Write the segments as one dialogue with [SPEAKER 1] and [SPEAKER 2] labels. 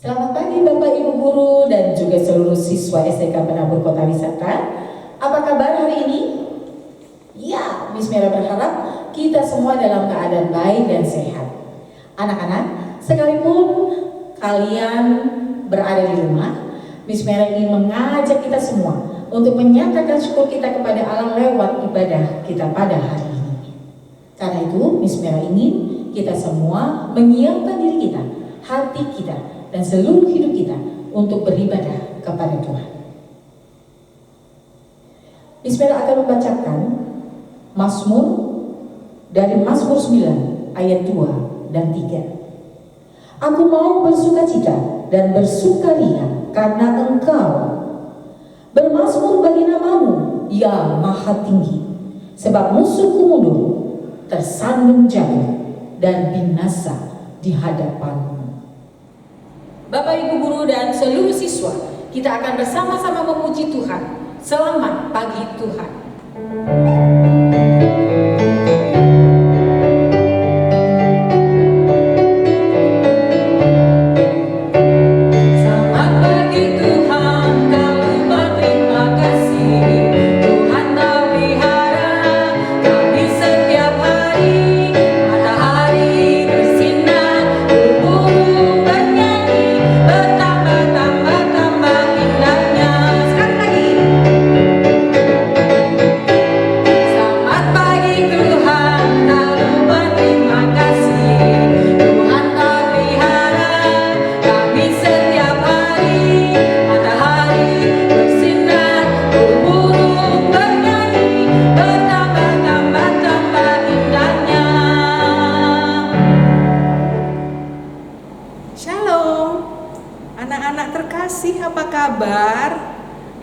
[SPEAKER 1] Selamat pagi Bapak Ibu Guru dan juga seluruh siswa SDK Penabur Kota Wisata. Apa kabar hari ini? Ya, Miss Mera berharap kita semua dalam keadaan baik dan sehat. Anak-anak, sekalipun kalian berada di rumah, Miss Mera ingin mengajak kita semua untuk menyatakan syukur kita kepada Allah lewat ibadah kita pada hari ini. Karena itu, Miss Mera ingin kita semua menyiapkan diri kita, hati kita, dan seluruh hidup kita untuk beribadah kepada Tuhan. Miss Mera akan membacakan Mazmur dari Mazmur 9 ayat 2 dan 3. Aku mau bersukacita dan bersukaria karena Engkau. Bermazmur bagi namamu, ya Maha Tinggi, sebab musuhku mundur, tersandung jatuh, dan binasa di hadapanmu. Bapak Ibu Guru dan seluruh siswa, kita akan bersama-sama memuji Tuhan. Selamat pagi Tuhan.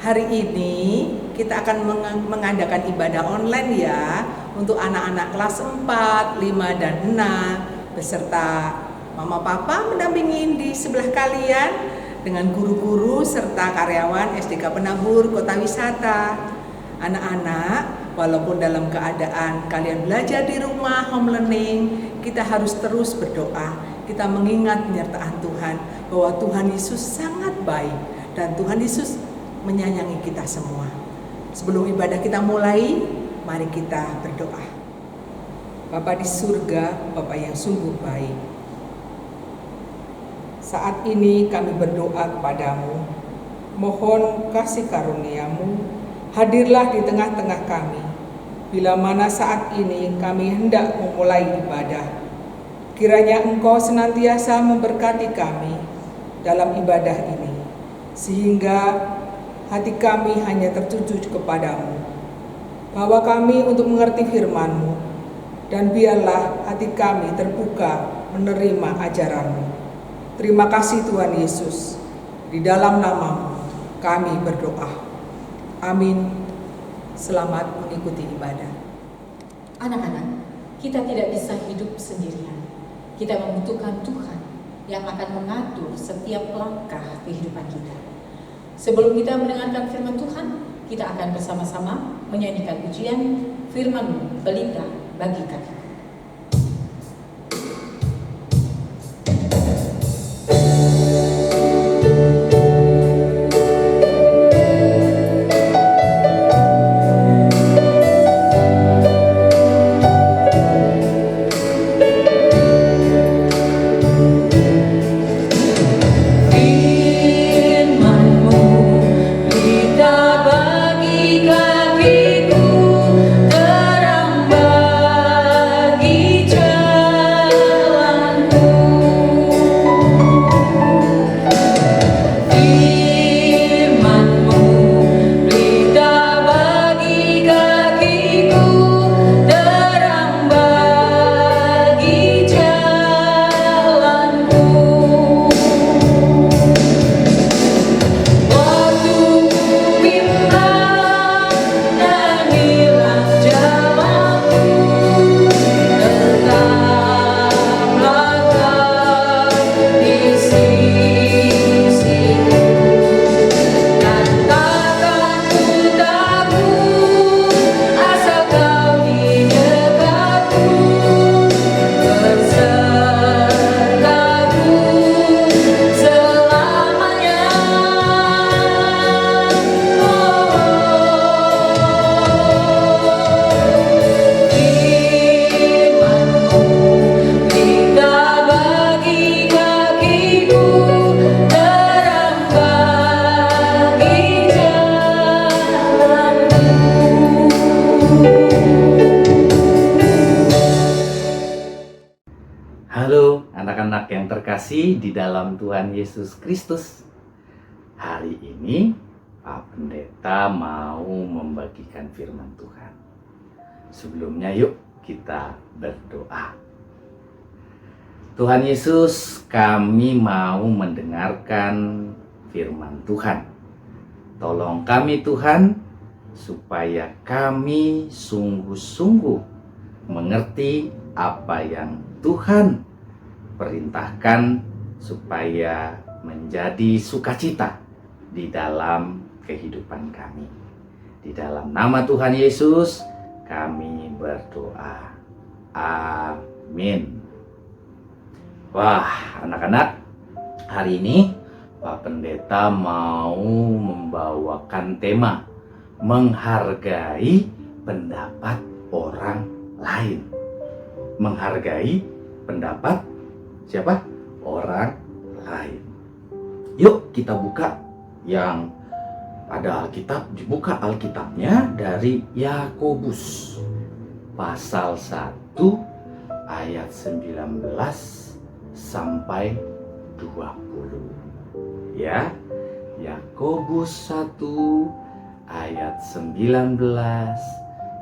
[SPEAKER 2] Hari ini kita akan mengadakan ibadah online ya untuk anak-anak kelas 4, 5, dan 6 beserta mama papa mendampingi di sebelah kalian dengan guru-guru serta karyawan SDK Penabur Kota Wisata. Anak-anak, walaupun dalam keadaan kalian belajar di rumah home learning, kita harus terus berdoa. Kita mengingat penyertaan Tuhan bahwa Tuhan Yesus sangat baik dan Tuhan Yesus menyayangi kita semua. Sebelum ibadah kita mulai, mari kita berdoa. Bapa di surga, Bapa yang sungguh baik, saat ini kami berdoa kepadamu, mohon kasih karunia-Mu, hadirlah di tengah-tengah kami. Bila mana saat ini kami hendak memulai ibadah, kiranya Engkau senantiasa memberkati kami dalam ibadah ini, sehingga hati kami hanya tertuju kepadamu. Bawa kami untuk mengerti firman-Mu, dan biarlah hati kami terbuka menerima ajaran-Mu. Terima kasih Tuhan Yesus. Di dalam nama-Mu kami berdoa. Amin. Selamat mengikuti ibadah.
[SPEAKER 1] Anak-anak, kita tidak bisa hidup sendirian. Kita membutuhkan Tuhan yang akan mengatur setiap langkah kehidupan kita. Sebelum kita mendengarkan firman Tuhan, kita akan bersama-sama menyanyikan pujian firman-Mu pelita bagi kami.
[SPEAKER 3] Kakiku terang anak-anak yang terkasih di dalam Tuhan Yesus Kristus. Hari ini Pak Pendeta mau membagikan firman Tuhan. Sebelumnya yuk kita berdoa. Tuhan Yesus, kami mau mendengarkan firman Tuhan. Tolong kami Tuhan, supaya kami sungguh-sungguh mengerti apa yang Tuhan perintahkan supaya menjadi sukacita di dalam kehidupan kami. Di dalam nama Tuhan Yesus kami berdoa. Amin. Wah, anak-anak, hari ini Pak Pendeta mau membawakan tema menghargai pendapat orang lain. Menghargai pendapat siapa? Orang lain. Yuk kita buka yang ada Alkitab, dibuka Alkitabnya dari Yakobus pasal 1 ayat 19 sampai 20. Ya, Yakobus 1 ayat 19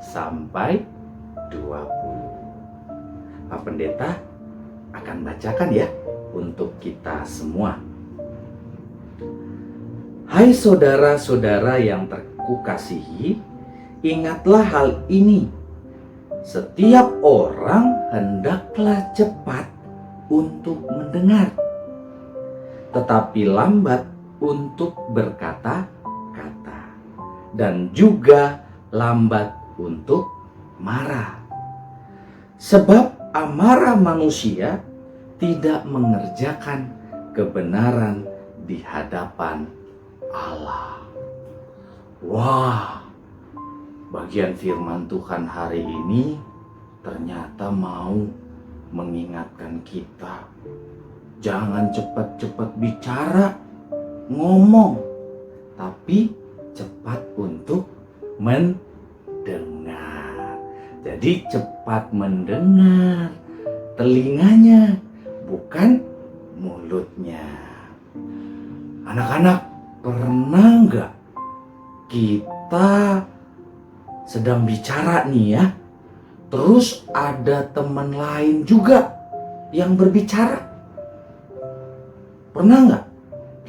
[SPEAKER 3] sampai 20. Pak Pendeta akan bacakan ya untuk kita semua. Hai saudara-saudara yang terkasihi, ingatlah hal ini. Setiap orang hendaklah cepat untuk mendengar, tetapi lambat untuk berkata-kata, dan juga lambat untuk marah. Sebab amarah manusia tidak mengerjakan kebenaran di hadapan Allah. Wah, bagian firman Tuhan hari ini ternyata mau mengingatkan kita. Jangan cepat-cepat bicara, ngomong, tapi cepat untuk mendengar. Jadi cepat mendengar telinganya, bukan mulutnya. Anak-anak, pernah nggak kita sedang bicara nih ya, terus ada teman lain juga yang berbicara? Pernah nggak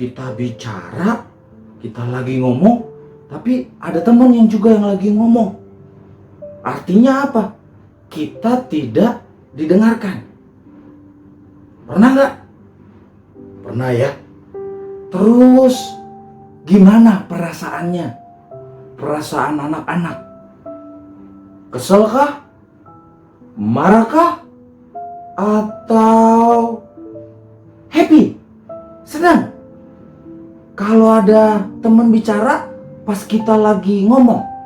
[SPEAKER 3] kita bicara, kita lagi ngomong, tapi ada teman yang juga yang lagi ngomong? Artinya apa? Kita tidak didengarkan. Pernah nggak? Pernah ya. Terus gimana perasaannya? Perasaan anak-anak? Keselkah? Marahkah? Atau happy? Senang? Kalau ada teman bicara pas kita lagi ngomong?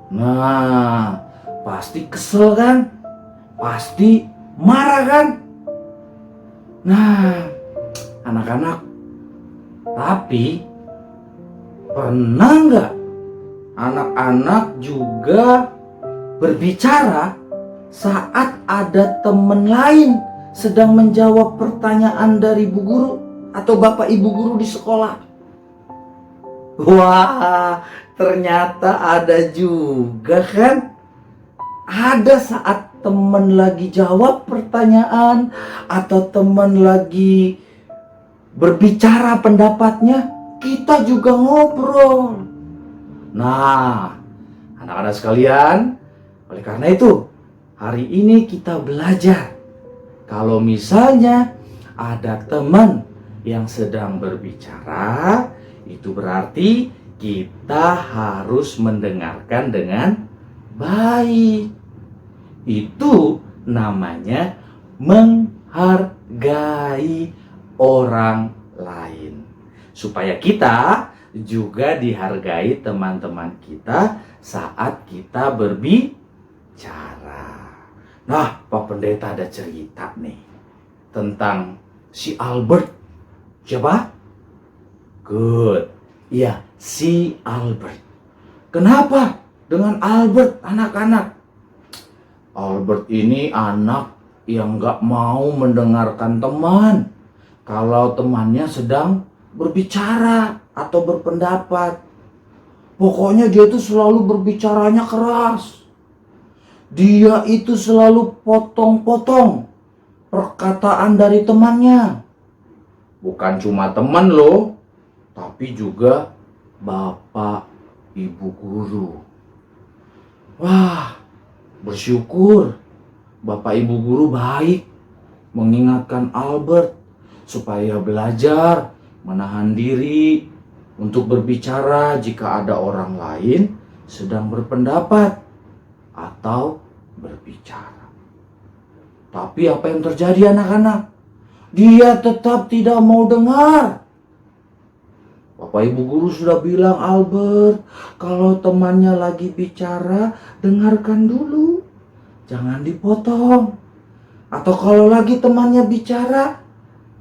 [SPEAKER 3] Nah, pasti kesel kan? Pasti marah kan? Nah, anak-anak, tapi pernah nggak anak-anak juga berbicara saat ada teman lain sedang menjawab pertanyaan dari ibu guru atau bapak ibu guru di sekolah? Wah, ternyata ada juga kan? Ada saat teman lagi jawab pertanyaan atau teman lagi berbicara pendapatnya, kita juga ngobrol. Nah, anak-anak sekalian, oleh karena itu, hari ini kita belajar kalau misalnya ada teman yang sedang berbicara, itu berarti kita harus mendengarkan dengan baik. Itu namanya menghargai orang lain. Supaya kita juga dihargai teman-teman kita saat kita berbicara. Nah, Pak Pendeta ada cerita nih tentang si Albert. Siapa? Good. Iya, si Albert. Kenapa dengan Albert, anak-anak? Albert ini anak yang nggak mau mendengarkan teman kalau temannya sedang berbicara atau berpendapat. Pokoknya dia itu selalu berbicaranya keras. Dia itu selalu potong-potong perkataan dari temannya. Bukan cuma teman loh, tapi juga bapak ibu guru. Wah, bersyukur bapak ibu guru baik mengingatkan Albert supaya belajar menahan diri untuk berbicara jika ada orang lain sedang berpendapat atau berbicara. Tapi apa yang terjadi anak-anak? Dia tetap tidak mau dengar. Bapak ibu guru sudah bilang, Albert, kalau temannya lagi bicara, dengarkan dulu. Jangan dipotong. Atau kalau lagi temannya bicara,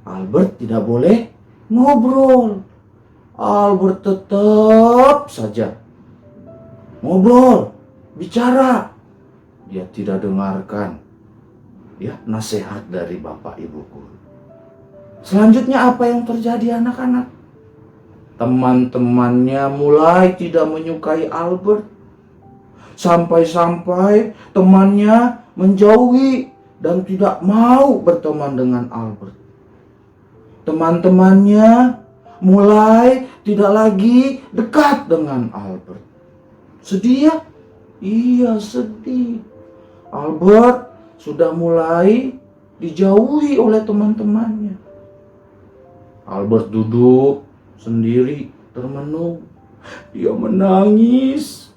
[SPEAKER 3] Albert tidak boleh ngobrol. Albert tetap saja ngobrol, bicara. Dia tidak dengarkan nasihat dari bapak ibu guru. Selanjutnya apa yang terjadi anak-anak? Teman-temannya mulai tidak menyukai Albert. Sampai-sampai temannya menjauhi dan tidak mau berteman dengan Albert. Teman-temannya mulai tidak lagi dekat dengan Albert. Sedih ya? Iya, sedih. Albert sudah mulai dijauhi oleh teman-temannya. Albert duduk sendiri termenung. Dia menangis.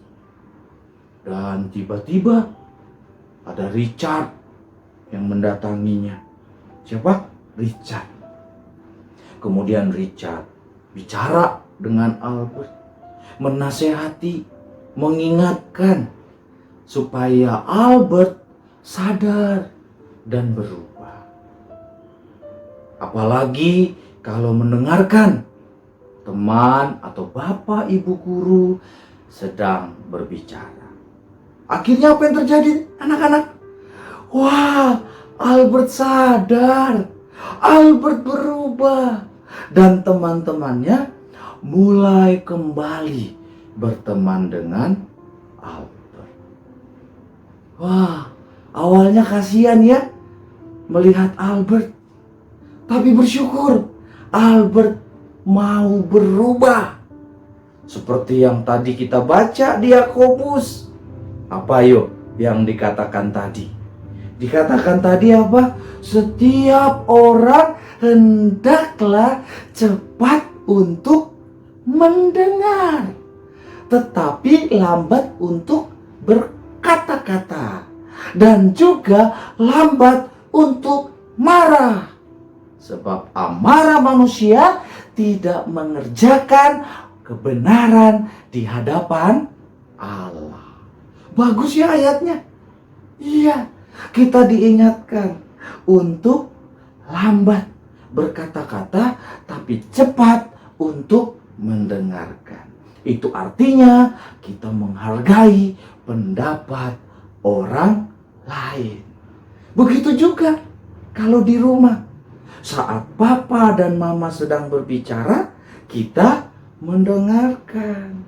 [SPEAKER 3] Dan tiba-tiba ada Richard yang mendatanginya. Siapa? Richard. Kemudian Richard bicara dengan Albert, menasehati, mengingatkan supaya Albert sadar dan berubah. Apalagi kalau mendengarkan teman atau bapak ibu guru sedang berbicara. Akhirnya apa yang terjadi anak-anak? Wah, Albert sadar. Albert berubah. Dan teman-temannya mulai kembali berteman dengan Albert. Wah, awalnya kasihan ya melihat Albert. Tapi bersyukur Albert mau berubah. Seperti yang tadi kita baca di Yakobus. Apa yuk yang dikatakan tadi? Dikatakan tadi apa? Setiap orang hendaklah cepat untuk mendengar, tetapi lambat untuk berkata-kata, dan juga lambat untuk marah. Sebab amarah manusia tidak mengerjakan kebenaran di hadapan Allah. Bagus ya ayatnya. Iya, kita diingatkan untuk lambat berkata-kata tapi cepat untuk mendengarkan. Itu artinya kita menghargai pendapat orang lain. Begitu juga kalau di rumah. Saat papa dan mama sedang berbicara, kita mendengarkan.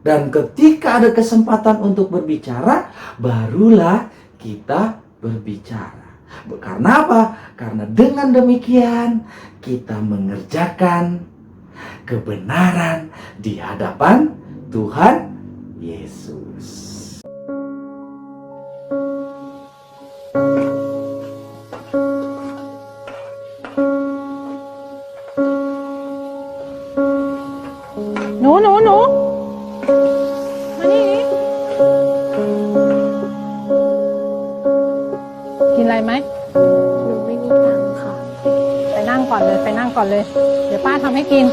[SPEAKER 3] Dan ketika ada kesempatan untuk berbicara, barulah kita berbicara. Karena apa? Karena dengan demikian kita mengerjakan kebenaran di hadapan Tuhan Yesus.
[SPEAKER 4] Hนูมานี่กินอะไรไหม
[SPEAKER 5] หนูไม่มีตังค์ค่ะ
[SPEAKER 4] ไปนั่งก่อนเลย เดี๋ยวป้าทำให้กิน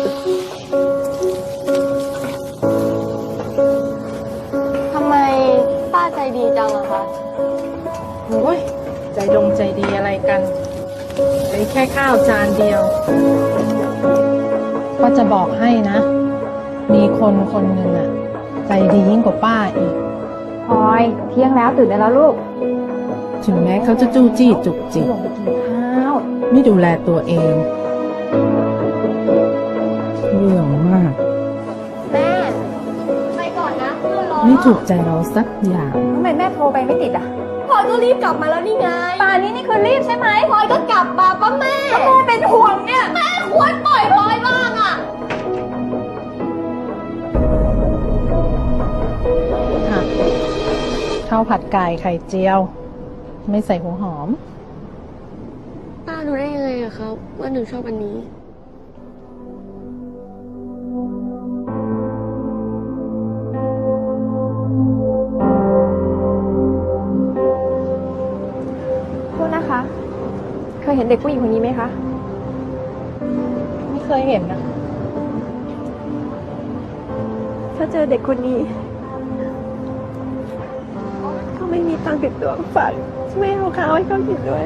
[SPEAKER 5] ทำไมป้าใจดีจังอะคะ
[SPEAKER 4] โอ้ยใจดีอะไรกันไอ้แค่ข้าวจานเดียวก็จะบอกให้นะ มีคนหนึ่งอะใจดียิ่งกว่าป้าอีก
[SPEAKER 6] พลอยเที่ยงแล้วตื่นได้แล้วลูก
[SPEAKER 4] ถึงแม้เขาจะจู้จี้จุกจิก
[SPEAKER 5] ลงไปกินข้าว
[SPEAKER 4] ไม่ดูแลตัวเอง เรื่องมาก
[SPEAKER 5] แม่ ไปก่อนนะเพื่อนรอ
[SPEAKER 4] ไม่ถูกใจเราสักอย่าง
[SPEAKER 5] ทำไมแม่โทรไปไม่ติดอ่ะพลอยก็รีบกลับมาแล้วนี่ไงป่านนี้นี่คือรีบใช่ไหมพลอยก็กลับมาป้าแม่แม่เป็นห่วงเนี่ยแม่ควรปล่อยพลอยบ้างอ่ะ
[SPEAKER 4] ค่ะข้าวผัดไก่ไข่เจียว ไม่ใส่หัวหอม
[SPEAKER 5] ป้ารู้ได้ยังไงอะครับว่าหนูชอบอันนี้ โทษนะคะ เคยเห็นเด็กผู้หญิงคนนี้ไหมคะ
[SPEAKER 4] ไม่เคยเห็นนะ
[SPEAKER 5] ถ้าเจอเด็กคนนี้เขาไม่มีตังค์ติดตัวฝากไม่เอาข้าวให้เขากินด้วย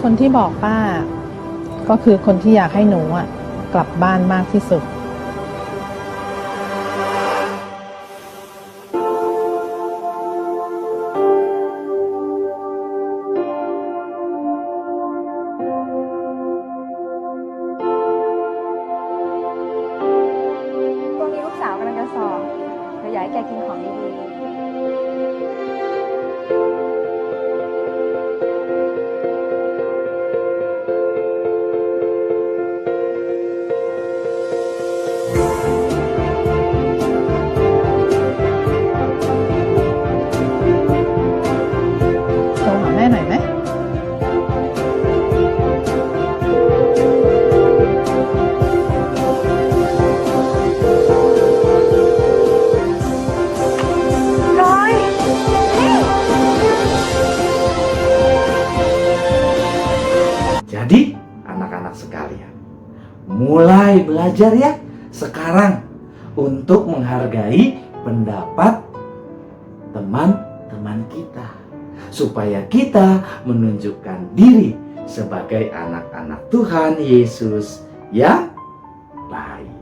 [SPEAKER 4] คนที่บอกป้า ก็คือคนที่อยากให้หนูกลับบ้านมากที่สุด
[SPEAKER 5] ช่วงนี้ลูกสาวกำลังจะสอบเธออยากให้แกกินของดีๆ
[SPEAKER 4] โทรหาแม่หน่อยไหม
[SPEAKER 3] Jadi anak-anak sekalian, mulai belajar ya sekarang untuk menghargai pendapat teman-teman kita, supaya kita menunjukkan diri sebagai anak-anak Tuhan Yesus yang baik.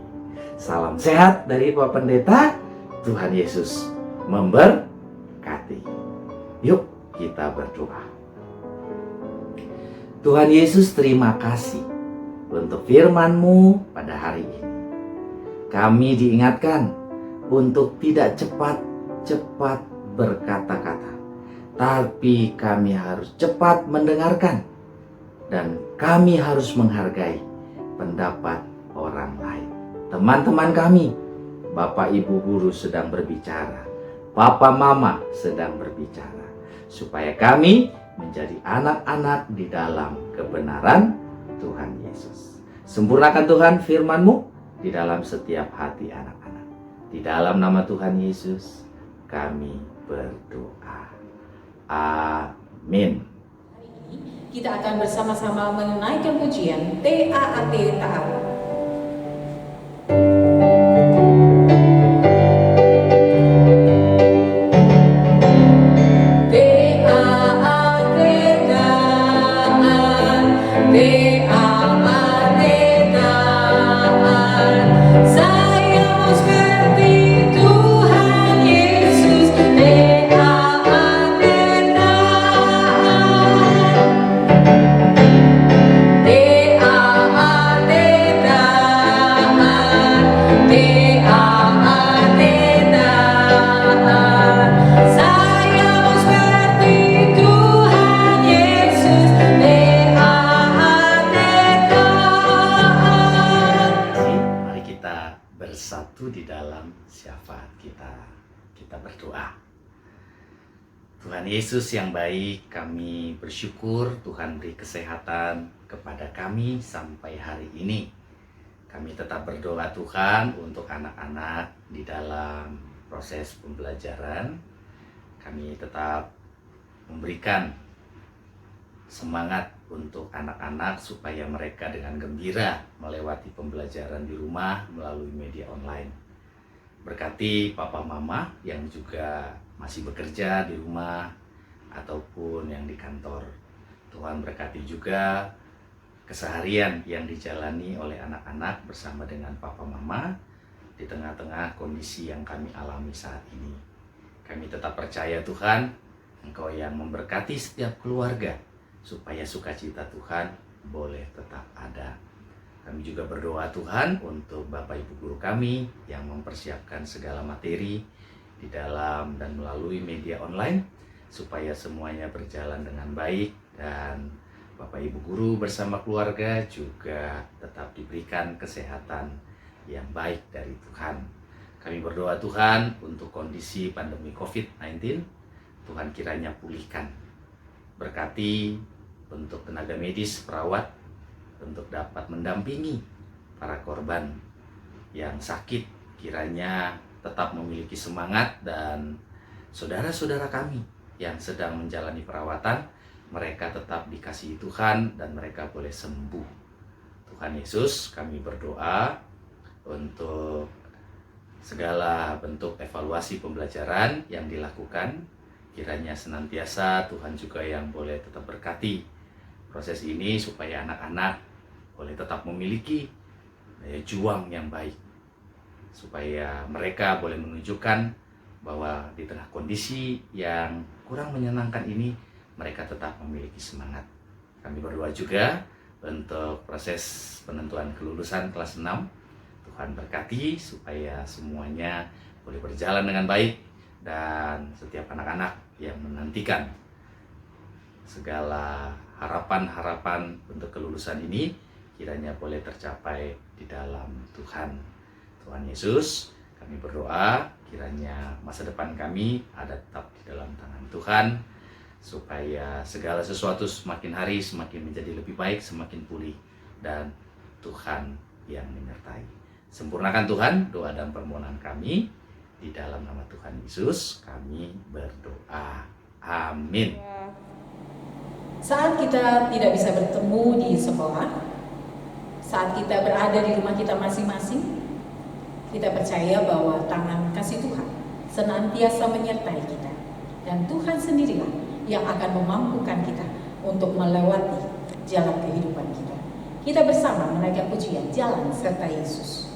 [SPEAKER 3] Salam sehat dari Pak Pendeta. Tuhan Yesus memberkati. Yuk kita berdoa. Tuhan Yesus, terima kasih untuk firman-Mu pada hari ini. Kami diingatkan untuk tidak cepat-cepat berkata-kata, tapi kami harus cepat mendengarkan, dan kami harus menghargai pendapat orang lain. Teman-teman kami, Bapak Ibu guru sedang berbicara, Papa Mama sedang berbicara, supaya kami menjadi anak-anak di dalam kebenaran Tuhan Yesus. Sempurnakan Tuhan firman-Mu di dalam setiap hati anak-anak. Di dalam nama Tuhan Yesus kami berdoa. Amin.
[SPEAKER 1] Kita akan bersama-sama menaikkan pujian TAAT Taat.
[SPEAKER 3] Bersatu di dalam syafaat kita. Kita berdoa. Tuhan Yesus yang baik, kami bersyukur Tuhan beri kesehatan kepada kami sampai hari ini. Kami tetap berdoa Tuhan untuk anak-anak di dalam proses pembelajaran. Kami tetap memberikan semangat untuk anak-anak supaya mereka dengan gembira melewati pembelajaran di rumah melalui media online. Berkati Papa Mama yang juga masih bekerja di rumah ataupun yang di kantor. Tuhan berkati juga keseharian yang dijalani oleh anak-anak bersama dengan Papa Mama di tengah-tengah kondisi yang kami alami saat ini. Kami tetap percaya Tuhan, Engkau yang memberkati setiap keluarga, supaya sukacita Tuhan boleh tetap ada. Kami juga berdoa Tuhan untuk Bapak Ibu guru kami yang mempersiapkan segala materi di dalam dan melalui media online, supaya semuanya berjalan dengan baik dan Bapak Ibu guru bersama keluarga juga tetap diberikan kesehatan yang baik dari Tuhan. Kami berdoa Tuhan untuk kondisi pandemi COVID-19, Tuhan kiranya pulihkan. Berkati untuk tenaga medis, perawat, untuk dapat mendampingi para korban yang sakit, kiranya tetap memiliki semangat, dan saudara-saudara kami yang sedang menjalani perawatan, mereka tetap dikasihi Tuhan dan mereka boleh sembuh. Tuhan Yesus, kami berdoa untuk segala bentuk evaluasi pembelajaran yang dilakukan, kiranya senantiasa Tuhan juga yang boleh tetap berkati proses ini, supaya anak-anak boleh tetap memiliki daya juang yang baik, supaya mereka boleh menunjukkan bahwa di tengah kondisi yang kurang menyenangkan ini, mereka tetap memiliki semangat. Kami berdoa juga untuk proses penentuan kelulusan kelas 6. Tuhan berkati supaya semuanya boleh berjalan dengan baik, dan setiap anak-anak yang menantikan segala harapan-harapan untuk kelulusan ini kiranya boleh tercapai di dalam Tuhan. Tuhan Yesus, kami berdoa kiranya masa depan kami ada tetap di dalam tangan Tuhan, supaya segala sesuatu semakin hari semakin menjadi lebih baik, semakin pulih, dan Tuhan yang menyertai. Sempurnakan Tuhan doa dan permohonan kami, di dalam nama Tuhan Yesus kami berdoa. Amin.
[SPEAKER 1] Saat kita tidak bisa bertemu di sekolah, saat kita berada di rumah kita masing-masing, kita percaya bahwa tangan kasih Tuhan senantiasa menyertai kita, dan Tuhan sendirilah yang akan memampukan kita untuk melewati jalan kehidupan kita. Kita bersama menaikkan pujian Jalan Serta Yesus.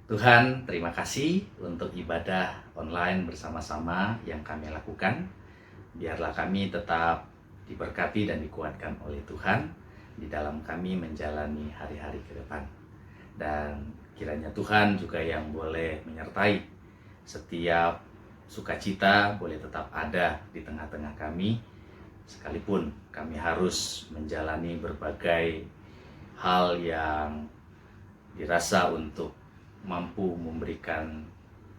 [SPEAKER 3] Tuhan, terima kasih untuk ibadah online bersama-sama yang kami lakukan. Biarlah kami tetap diberkati dan dikuatkan oleh Tuhan di dalam kami menjalani hari-hari ke depan. Dan kiranya Tuhan juga yang boleh menyertai setiap sukacita boleh tetap ada di tengah-tengah kami, sekalipun kami harus menjalani berbagai hal yang dirasa untuk mampu memberikan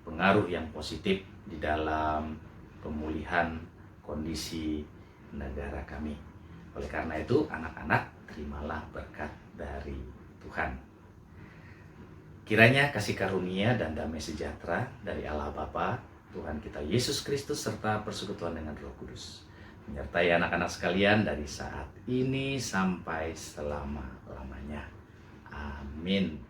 [SPEAKER 3] pengaruh yang positif di dalam pemulihan kondisi negara kami. Oleh karena itu, anak-anak, terimalah berkat dari Tuhan. Kiranya kasih karunia dan damai sejahtera dari Allah Bapa, Tuhan kita Yesus Kristus, serta persekutuan dengan Roh Kudus menyertai anak-anak sekalian dari saat ini sampai selama-lamanya. Amin.